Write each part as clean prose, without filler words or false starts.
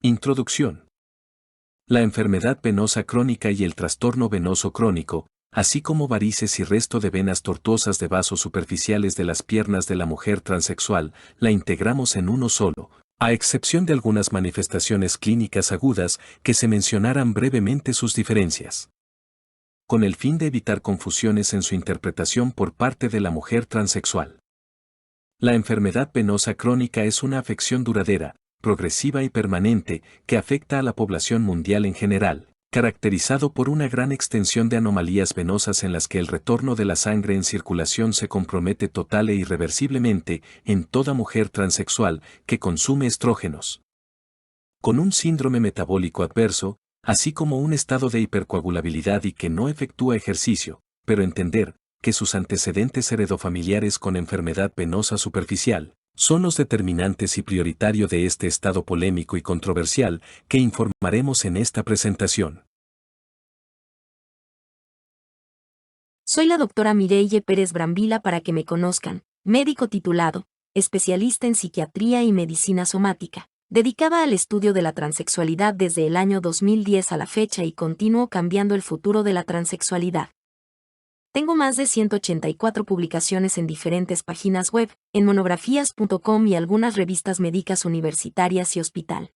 Introducción. La enfermedad venosa crónica y el trastorno venoso crónico, así como varices y resto de venas tortuosas de vasos superficiales de las piernas de la mujer transexual, la integramos en uno solo, a excepción de algunas manifestaciones clínicas agudas que se mencionaran brevemente sus diferencias. Con el fin de evitar confusiones en su interpretación por parte de la mujer transexual. La enfermedad venosa crónica es una afección duradera, progresiva y permanente que afecta a la población mundial en general, caracterizado por una gran extensión de anomalías venosas en las que el retorno de la sangre en circulación se compromete total e irreversiblemente en toda mujer transexual que consume estrógenos. Con un síndrome metabólico adverso, así como un estado de hipercoagulabilidad y que no efectúa ejercicio, pero entender que sus antecedentes heredofamiliares con enfermedad venosa superficial son los determinantes y prioritario de este estado polémico y controversial que informaremos en esta presentación. Soy la doctora Mireille Pérez Brambila para que me conozcan, médico titulado, especialista en psiquiatría y medicina somática, dedicada al estudio de la transexualidad desde el año 2010 a la fecha y continúo cambiando el futuro de la transexualidad. Tengo más de 184 publicaciones en diferentes páginas web, en monografías.com y algunas revistas médicas universitarias y hospital.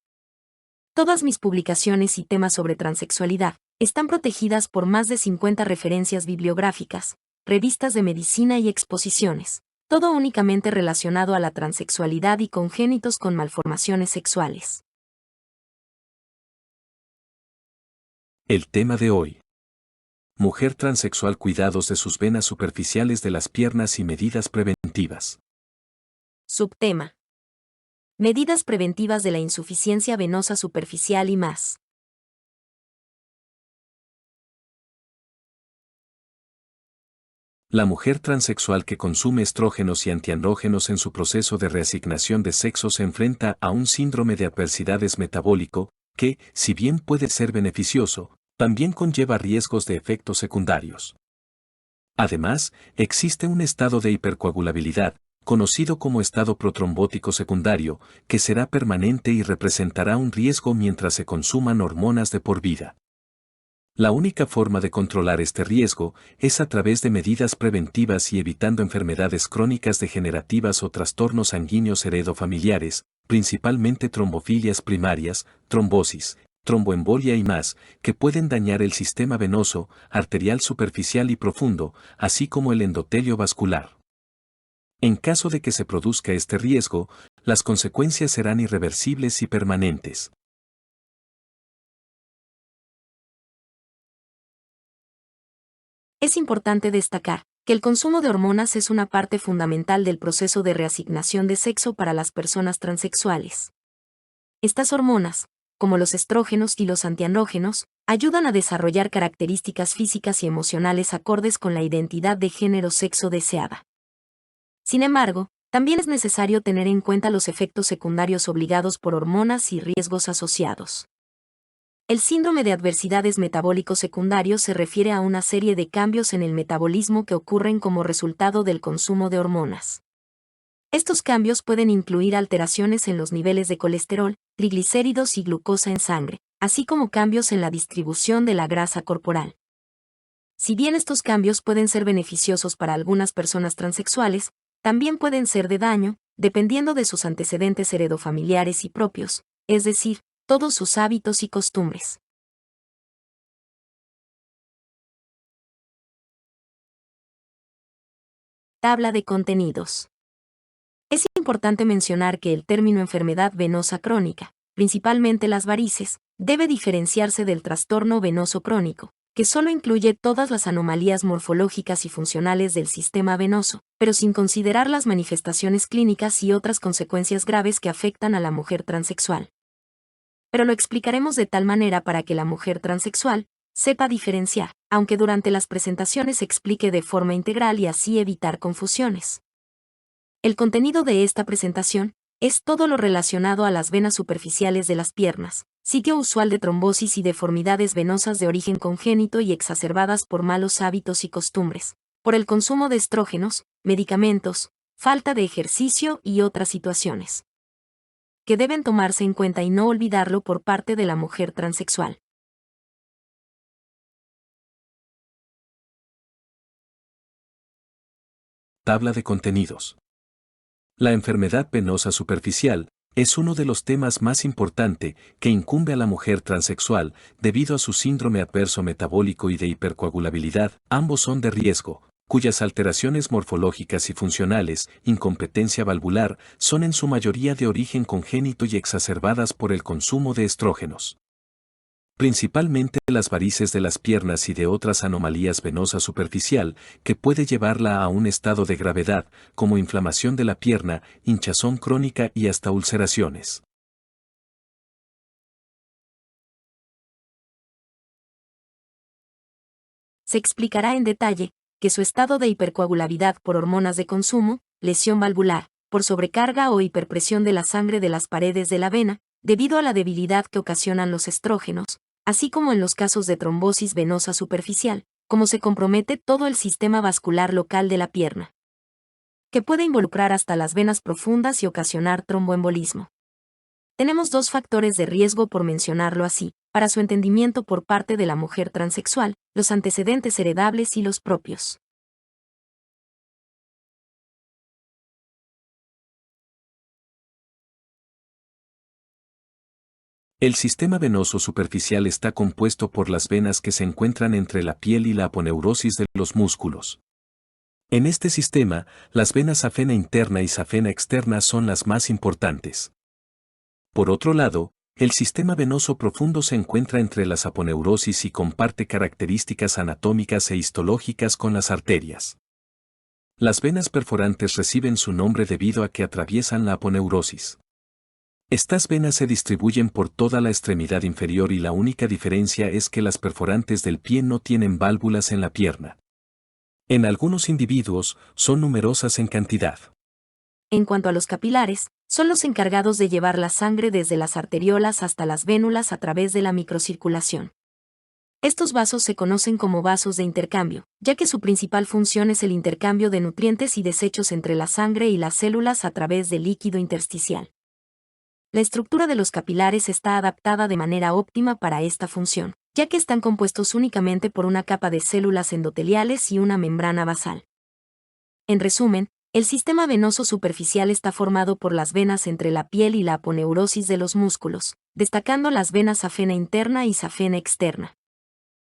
Todas mis publicaciones y temas sobre transexualidad están protegidas por más de 50 referencias bibliográficas, revistas de medicina y exposiciones, todo únicamente relacionado a la transexualidad y congénitos con malformaciones sexuales. El tema de hoy. Mujer transexual, cuidados de sus venas superficiales de las piernas y medidas preventivas. Subtema. Medidas preventivas de la insuficiencia venosa superficial y más. La mujer transexual que consume estrógenos y antiandrógenos en su proceso de reasignación de sexo se enfrenta a un síndrome de adversidades metabólico que, si bien puede ser beneficioso, también conlleva riesgos de efectos secundarios. Además, existe un estado de hipercoagulabilidad, conocido como estado protrombótico secundario, que será permanente y representará un riesgo mientras se consuman hormonas de por vida. La única forma de controlar este riesgo es a través de medidas preventivas y evitando enfermedades crónicas degenerativas o trastornos sanguíneos heredofamiliares, principalmente trombofilias primarias, trombosis, tromboembolia y más, que pueden dañar el sistema venoso, arterial superficial y profundo, así como el endotelio vascular. En caso de que se produzca este riesgo, las consecuencias serán irreversibles y permanentes. Es importante destacar que el consumo de hormonas es una parte fundamental del proceso de reasignación de sexo para las personas transexuales. Estas hormonas, como los estrógenos y los antiandrógenos, ayudan a desarrollar características físicas y emocionales acordes con la identidad de género-sexo deseada. Sin embargo, también es necesario tener en cuenta los efectos secundarios obligados por hormonas y riesgos asociados. El síndrome de adversidades metabólicos secundarios se refiere a una serie de cambios en el metabolismo que ocurren como resultado del consumo de hormonas. Estos cambios pueden incluir alteraciones en los niveles de colesterol, triglicéridos y glucosa en sangre, así como cambios en la distribución de la grasa corporal. Si bien estos cambios pueden ser beneficiosos para algunas personas transexuales, también pueden ser de daño, dependiendo de sus antecedentes heredofamiliares y propios, es decir, todos sus hábitos y costumbres. Tabla de contenidos. Es importante mencionar que el término enfermedad venosa crónica, principalmente las varices, debe diferenciarse del trastorno venoso crónico, que solo incluye todas las anomalías morfológicas y funcionales del sistema venoso, pero sin considerar las manifestaciones clínicas y otras consecuencias graves que afectan a la mujer transexual. Pero lo explicaremos de tal manera para que la mujer transexual sepa diferenciar, aunque durante las presentaciones se explique de forma integral y así evitar confusiones. El contenido de esta presentación es todo lo relacionado a las venas superficiales de las piernas, sitio usual de trombosis y deformidades venosas de origen congénito y exacerbadas por malos hábitos y costumbres, por el consumo de estrógenos, medicamentos, falta de ejercicio y otras situaciones que deben tomarse en cuenta y no olvidarlo por parte de la mujer transexual. Tabla de contenidos. La enfermedad venosa superficial es uno de los temas más importantes que incumbe a la mujer transexual debido a su síndrome adverso metabólico y de hipercoagulabilidad. Ambos son de riesgo, cuyas alteraciones morfológicas y funcionales, incompetencia valvular, son en su mayoría de origen congénito y exacerbadas por el consumo de estrógenos. Principalmente las varices de las piernas y de otras anomalías venosa superficial, que puede llevarla a un estado de gravedad, como inflamación de la pierna, hinchazón crónica y hasta ulceraciones. Se explicará en detalle que su estado de hipercoagulabilidad por hormonas de consumo, lesión valvular, por sobrecarga o hiperpresión de la sangre de las paredes de la vena, debido a la debilidad que ocasionan los estrógenos, así como en los casos de trombosis venosa superficial, como se compromete todo el sistema vascular local de la pierna, que puede involucrar hasta las venas profundas y ocasionar tromboembolismo. Tenemos dos factores de riesgo por mencionarlo así, para su entendimiento por parte de la mujer transexual, los antecedentes heredables y los propios. El sistema venoso superficial está compuesto por las venas que se encuentran entre la piel y la aponeurosis de los músculos. En este sistema, las venas safena interna y safena externa son las más importantes. Por otro lado, el sistema venoso profundo se encuentra entre las aponeurosis y comparte características anatómicas e histológicas con las arterias. Las venas perforantes reciben su nombre debido a que atraviesan la aponeurosis. Estas venas se distribuyen por toda la extremidad inferior y la única diferencia es que las perforantes del pie no tienen válvulas en la pierna. En algunos individuos, son numerosas en cantidad. En cuanto a los capilares, son los encargados de llevar la sangre desde las arteriolas hasta las vénulas a través de la microcirculación. Estos vasos se conocen como vasos de intercambio, ya que su principal función es el intercambio de nutrientes y desechos entre la sangre y las células a través del líquido intersticial. La estructura de los capilares está adaptada de manera óptima para esta función, ya que están compuestos únicamente por una capa de células endoteliales y una membrana basal. En resumen, el sistema venoso superficial está formado por las venas entre la piel y la aponeurosis de los músculos, destacando las venas safena interna y safena externa.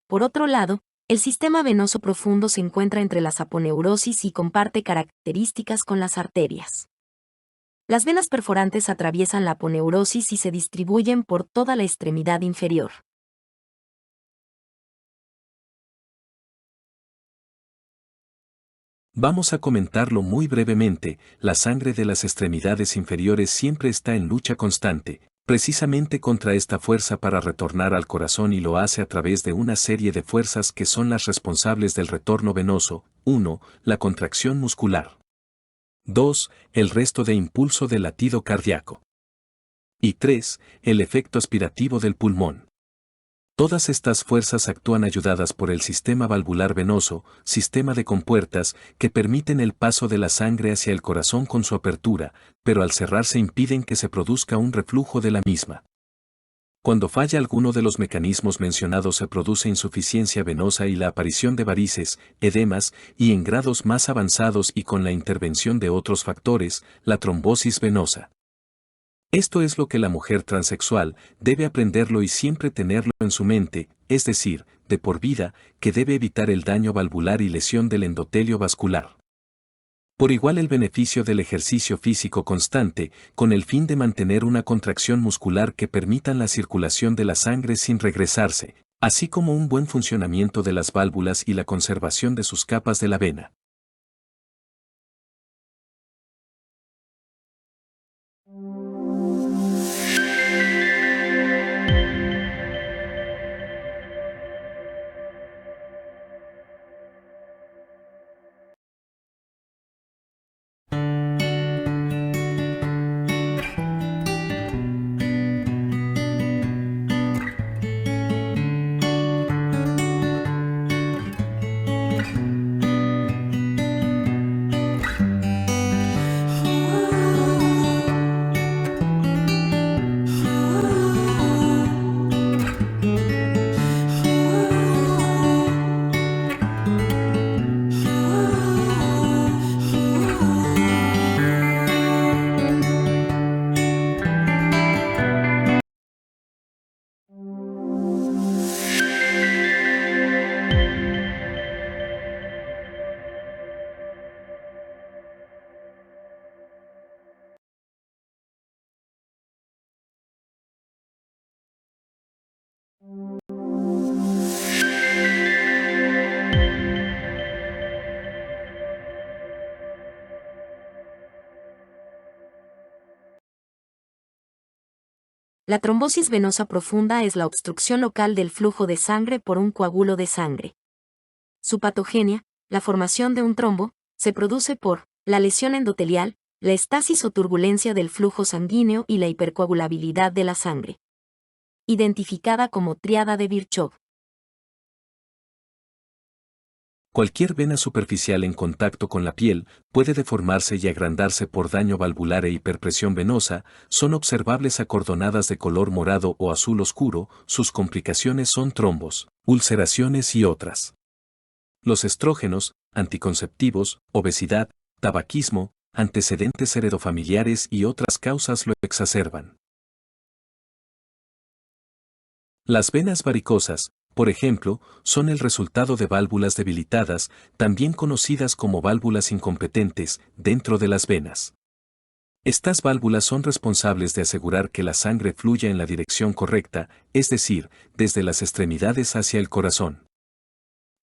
Por otro lado, el sistema venoso profundo se encuentra entre las aponeurosis y comparte características con las arterias. Las venas perforantes atraviesan la aponeurosis y se distribuyen por toda la extremidad inferior. Vamos a comentarlo muy brevemente. La sangre de las extremidades inferiores siempre está en lucha constante, precisamente contra esta fuerza para retornar al corazón y lo hace a través de una serie de fuerzas que son las responsables del retorno venoso. 1. La contracción muscular. 2. El resto de impulso del latido cardíaco. Y 3. El efecto aspirativo del pulmón. Todas estas fuerzas actúan ayudadas por el sistema valvular venoso, sistema de compuertas, que permiten el paso de la sangre hacia el corazón con su apertura, pero al cerrarse impiden que se produzca un reflujo de la misma. Cuando falla alguno de los mecanismos mencionados se produce insuficiencia venosa y la aparición de varices, edemas, y en grados más avanzados y con la intervención de otros factores, la trombosis venosa. Esto es lo que la mujer transexual debe aprenderlo y siempre tenerlo en su mente, es decir, de por vida, que debe evitar el daño valvular y lesión del endotelio vascular. Por igual el beneficio del ejercicio físico constante, con el fin de mantener una contracción muscular que permitan la circulación de la sangre sin regresarse, así como un buen funcionamiento de las válvulas y la conservación de sus capas de la vena. La trombosis venosa profunda es la obstrucción local del flujo de sangre por un coágulo de sangre. Su patogenia, la formación de un trombo, se produce por la lesión endotelial, la estasis o turbulencia del flujo sanguíneo y la hipercoagulabilidad de la sangre. Identificada como tríada de Virchow. Cualquier vena superficial en contacto con la piel puede deformarse y agrandarse por daño valvular e hiperpresión venosa, son observables acordonadas de color morado o azul oscuro, sus complicaciones son trombos, ulceraciones y otras. Los estrógenos, anticonceptivos, obesidad, tabaquismo, antecedentes heredofamiliares y otras causas lo exacerban. Las venas varicosas, por ejemplo, son el resultado de válvulas debilitadas, también conocidas como válvulas incompetentes, dentro de las venas. Estas válvulas son responsables de asegurar que la sangre fluya en la dirección correcta, es decir, desde las extremidades hacia el corazón.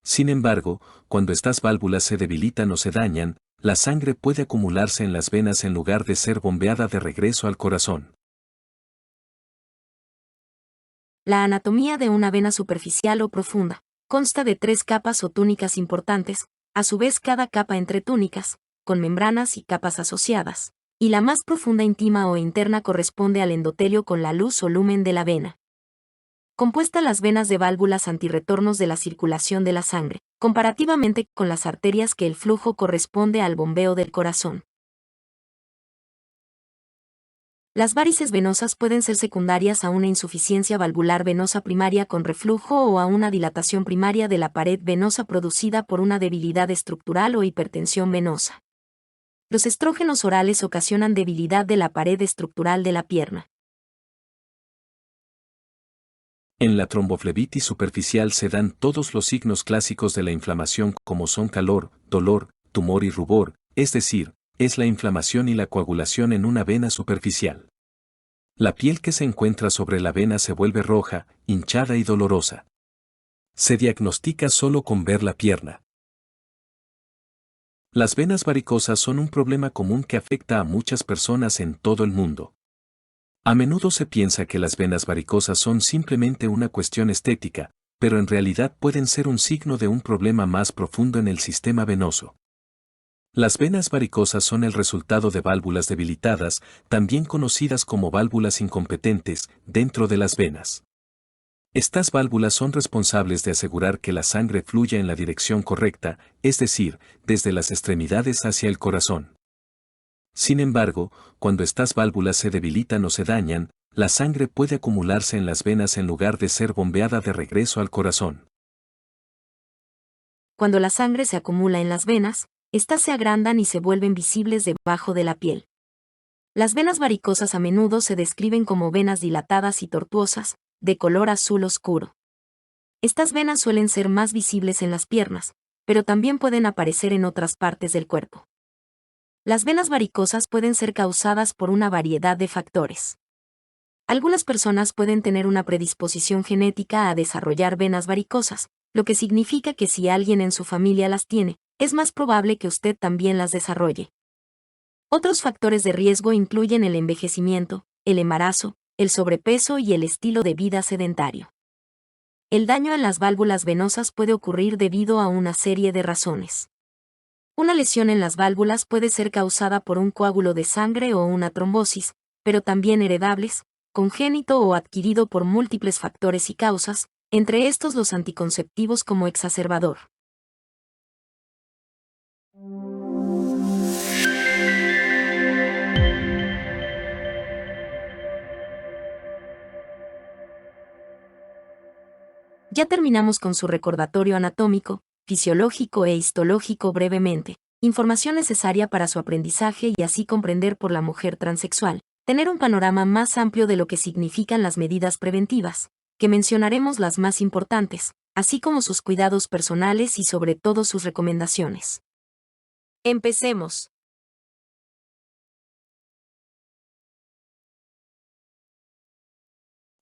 Sin embargo, cuando estas válvulas se debilitan o se dañan, la sangre puede acumularse en las venas en lugar de ser bombeada de regreso al corazón. La anatomía de una vena superficial o profunda consta de 3 capas o túnicas importantes, a su vez cada capa entre túnicas, con membranas y capas asociadas, y la más profunda íntima o interna corresponde al endotelio con la luz o lumen de la vena. Compuesta las venas de válvulas antirretornos de la circulación de la sangre, comparativamente con las arterias que el flujo corresponde al bombeo del corazón. Las varices venosas pueden ser secundarias a una insuficiencia valvular venosa primaria con reflujo o a una dilatación primaria de la pared venosa producida por una debilidad estructural o hipertensión venosa. Los estrógenos orales ocasionan debilidad de la pared estructural de la pierna. En la tromboflebitis superficial se dan todos los signos clásicos de la inflamación como son calor, dolor, tumor y rubor, es decir, es la inflamación y la coagulación en una vena superficial. La piel que se encuentra sobre la vena se vuelve roja, hinchada y dolorosa. Se diagnostica solo con ver la pierna. Las venas varicosas son un problema común que afecta a muchas personas en todo el mundo. A menudo se piensa que las venas varicosas son simplemente una cuestión estética, pero en realidad pueden ser un signo de un problema más profundo en el sistema venoso. Las venas varicosas son el resultado de válvulas debilitadas, también conocidas como válvulas incompetentes, dentro de las venas. Estas válvulas son responsables de asegurar que la sangre fluya en la dirección correcta, es decir, desde las extremidades hacia el corazón. Sin embargo, cuando estas válvulas se debilitan o se dañan, la sangre puede acumularse en las venas en lugar de ser bombeada de regreso al corazón. Cuando la sangre se acumula en las venas, estas se agrandan y se vuelven visibles debajo de la piel. Las venas varicosas a menudo se describen como venas dilatadas y tortuosas, de color azul oscuro. Estas venas suelen ser más visibles en las piernas, pero también pueden aparecer en otras partes del cuerpo. Las venas varicosas pueden ser causadas por una variedad de factores. Algunas personas pueden tener una predisposición genética a desarrollar venas varicosas, lo que significa que si alguien en su familia las tiene, es más probable que usted también las desarrolle. Otros factores de riesgo incluyen el envejecimiento, el embarazo, el sobrepeso y el estilo de vida sedentario. El daño en las válvulas venosas puede ocurrir debido a una serie de razones. Una lesión en las válvulas puede ser causada por un coágulo de sangre o una trombosis, pero también heredables, congénito o adquirido por múltiples factores y causas, entre estos los anticonceptivos como exacerbador. Ya terminamos con su recordatorio anatómico, fisiológico e histológico brevemente, información necesaria para su aprendizaje y así comprender por la mujer transexual, tener un panorama más amplio de lo que significan las medidas preventivas, que mencionaremos las más importantes, así como sus cuidados personales y sobre todo sus recomendaciones. Empecemos.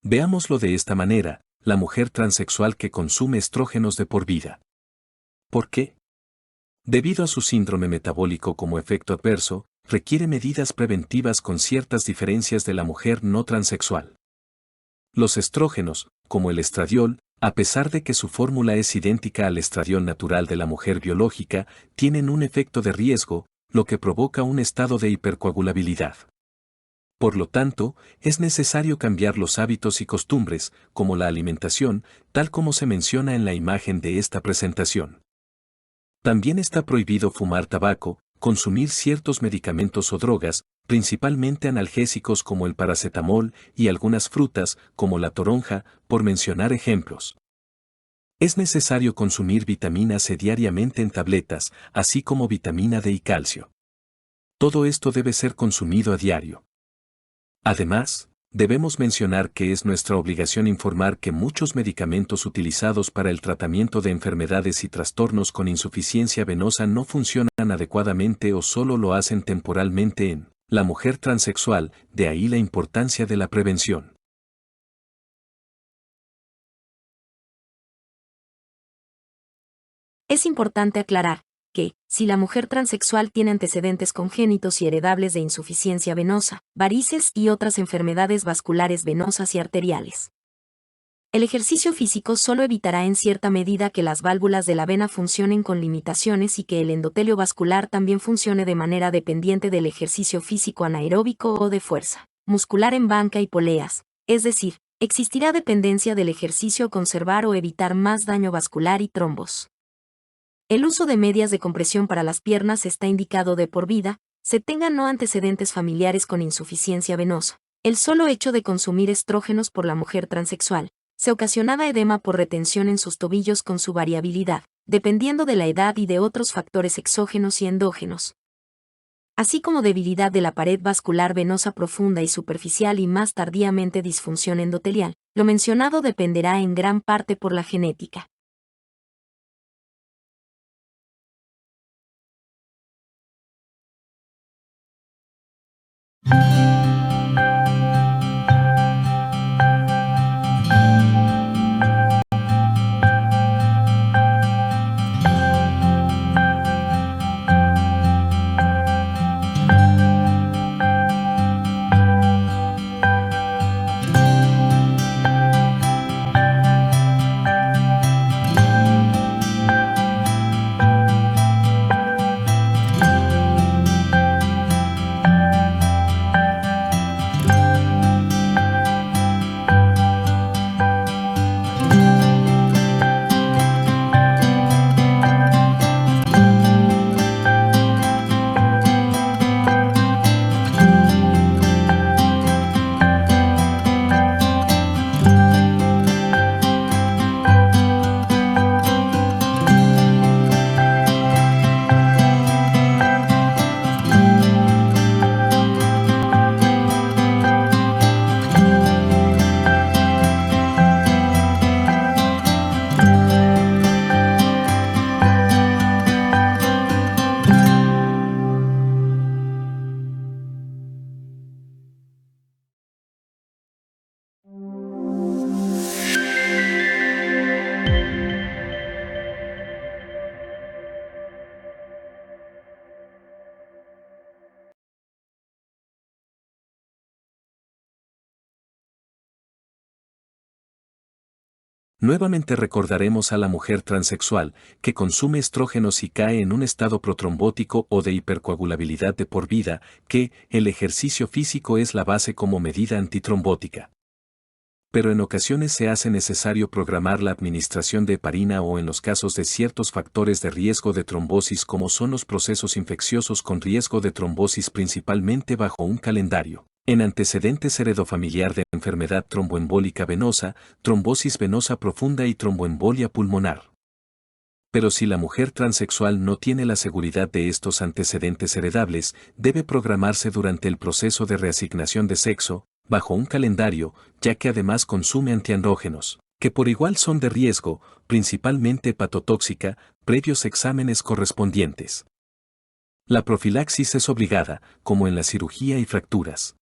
Veámoslo de esta manera, la mujer transexual que consume estrógenos de por vida. ¿Por qué? Debido a su síndrome metabólico como efecto adverso, requiere medidas preventivas con ciertas diferencias de la mujer no transexual. Los estrógenos, como el estradiol, a pesar de que su fórmula es idéntica al estradiol natural de la mujer biológica, tienen un efecto de riesgo, lo que provoca un estado de hipercoagulabilidad. Por lo tanto, es necesario cambiar los hábitos y costumbres, como la alimentación, tal como se menciona en la imagen de esta presentación. También está prohibido fumar tabaco, consumir ciertos medicamentos o drogas, principalmente analgésicos como el paracetamol y algunas frutas, como la toronja, por mencionar ejemplos. Es necesario consumir vitamina C diariamente en tabletas, así como vitamina D y calcio. Todo esto debe ser consumido a diario. Además, debemos mencionar que es nuestra obligación informar que muchos medicamentos utilizados para el tratamiento de enfermedades y trastornos con insuficiencia venosa no funcionan adecuadamente o solo lo hacen temporalmente en la mujer transexual, de ahí la importancia de la prevención. Es importante aclarar que, si la mujer transexual tiene antecedentes congénitos y heredables de insuficiencia venosa, varices y otras enfermedades vasculares venosas y arteriales, el ejercicio físico solo evitará en cierta medida que las válvulas de la vena funcionen con limitaciones y que el endotelio vascular también funcione de manera dependiente del ejercicio físico anaeróbico o de fuerza muscular en banca y poleas, es decir, existirá dependencia del ejercicio a conservar o evitar más daño vascular y trombos. El uso de medias de compresión para las piernas está indicado de por vida, se tengan no antecedentes familiares con insuficiencia venosa. El solo hecho de consumir estrógenos por la mujer transexual se ocasionaba edema por retención en sus tobillos con su variabilidad, dependiendo de la edad y de otros factores exógenos y endógenos, así como debilidad de la pared vascular venosa profunda y superficial y más tardíamente disfunción endotelial. Lo mencionado dependerá en gran parte por la genética. Nuevamente recordaremos a la mujer transexual, que consume estrógenos y cae en un estado protrombótico o de hipercoagulabilidad de por vida, que el ejercicio físico es la base como medida antitrombótica. Pero en ocasiones se hace necesario programar la administración de heparina o en los casos de ciertos factores de riesgo de trombosis como son los procesos infecciosos con riesgo de trombosis principalmente bajo un calendario. En antecedentes heredofamiliar de enfermedad tromboembólica venosa, trombosis venosa profunda y tromboembolia pulmonar. Pero si la mujer transexual no tiene la seguridad de estos antecedentes heredables, debe programarse durante el proceso de reasignación de sexo, bajo un calendario, ya que además consume antiandrógenos, que por igual son de riesgo, principalmente hepatotóxica, previos exámenes correspondientes. La profilaxis es obligada, como en la cirugía y fracturas.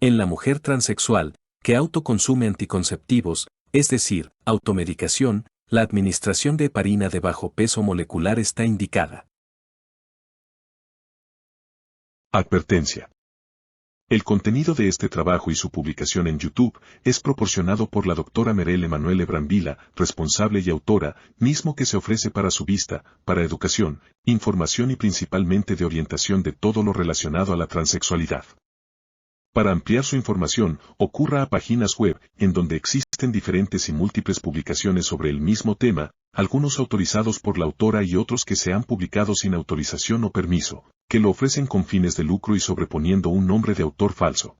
En la mujer transexual, que autoconsume anticonceptivos, es decir, automedicación, la administración de heparina de bajo peso molecular está indicada. Advertencia. El contenido de este trabajo y su publicación en YouTube es proporcionado por la doctora Merele Emanuele Brambilla, responsable y autora, mismo que se ofrece para su vista, para educación, información y principalmente de orientación de todo lo relacionado a la transexualidad. Para ampliar su información, ocurra a páginas web, en donde existen diferentes y múltiples publicaciones sobre el mismo tema, algunos autorizados por la autora y otros que se han publicado sin autorización o permiso, que lo ofrecen con fines de lucro y sobreponiendo un nombre de autor falso.